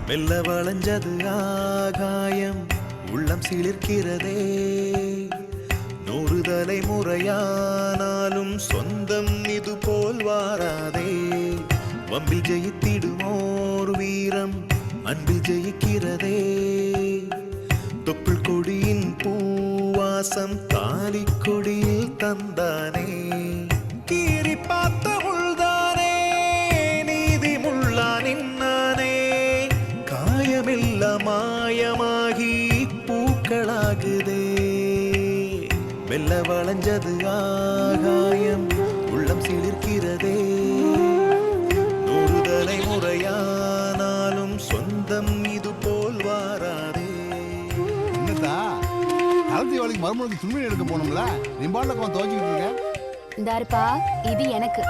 மெல்ல வளைஞ்சது ஆகாயம் உள்ளம் சிலிர்க்கிறதே. 100 தலைமுறையானாலும் சொந்தம் இது போல் வாராதே. வம்பில் ஜெயித்திடுமோர் வீரம் அன்பில் ஜெயிக்கிறதே. தொப்புள் கொடியின் பூவாசம் தாலி கொடியில் தந்தானே. கீறி பார்த்த முள்தானே நீதி முள்ளா நின்னானே. காயமில்ல மாயமாகி பூக்களாகுதே. வெல்ல வளைஞ்சது ஆகாயம் உள்ளம் சிலிர்க்கிறதே. 100 தலைமுறையானாலும் சொந்தம் இது போல் வாராதே. என்னதா கலத்தி வேலைக்கு மறுமொழிக்கு துணிமணி எடுக்க போனோம்ல, நிம்பாட்டில் துவச்சிக்கிட்டு இருக்கேன். இந்தாருப்பா, இது எனக்கு,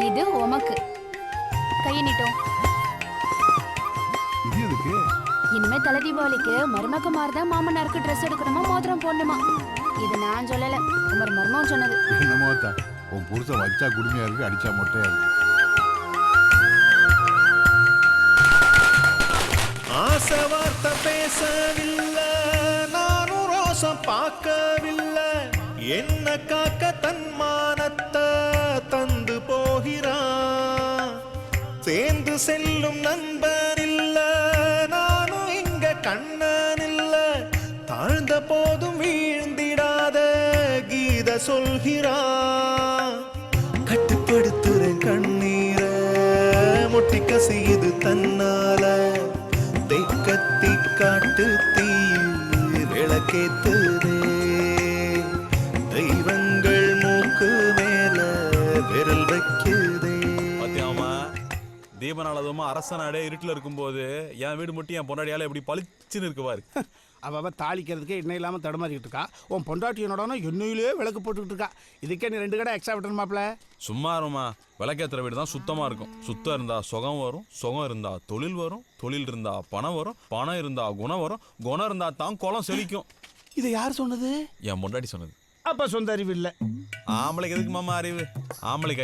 இது உமக்கு. கையை நீட்டும். இது எதுக்கு? இனிமே தலை தீபாவளிக்கு மருமக மாதிரிதான் மாமனாருக்கு ட்ரெஸ் எடுக்கணுமா, மோதிரம் போடணுமா. இது நான் சொல்லல, உமர் மர்மம் சொன்னது. என்னமோ உன் புருஷன் வச்சா குடுமையா இருக்கு, அடிச்சா மொட்டையா இருக்கு. ஆசை வார்த்தை பேசவில்லை, நானும் ரோசம் பார்க்கவில்லை. என்ன காக்க தன்மானத்தை தந்து போகிறான். சேர்ந்து செல்லும் நண்பன் இல்ல, நானும் இங்க கண்ணன் இல்ல. தாழ்ந்த போதும் வீழ்ந்திடாத கீத சொல்கிறான். கட்டுப்படுத்துறேன் கண்ணீரை, முட்டி கசியுது தன்னால. கத்தி காட்டு தீ விளக்கேத்துதே. தெய்வங்கள் மூக்கு மேல விரல் வைக்குதே. தீபநாள் அதுவும் அரச நாடே இருட்டில் இருக்கும்போது என் வீடு மட்டும் என் பொண்டாட்டியால எப்படி பளிச்சுன்னு இருக்கு பாரு. அவ தாளிக்கிறதுக்கு எண்ணெய் இல்லாமல் தடுமாறிக்கிட்டு இருக்கா. உன் பொண்டாட்டியனோட எண்ணெயிலே விளக்கு போட்டுக்கிட்டு இருக்கா. இதுக்கே நீ 2 கடை எக்ஸ்ட்ரா விட்டுற மாப்பிள்ள. சும்மா இருமா, விளக்கேற்றுற வீடு தான் சுத்தமாக இருக்கும். சுத்தம் இருந்தா சுகம் வரும், சுகம் இருந்தா தொழில் வரும், தொழில் இருந்தா பணம் வரும், பணம் இருந்தா குணம் வரும், குணம் இருந்தா தான் குளம் செழிக்கும். இதை யார் சொன்னது? என் பொண்டாட்டி சொன்னது. அப்ப சொந்த அறிவு இல்லை. ஆம்பளைக்கு எதுக்கு மாமா அறிவு? ஆம்பளைக்கு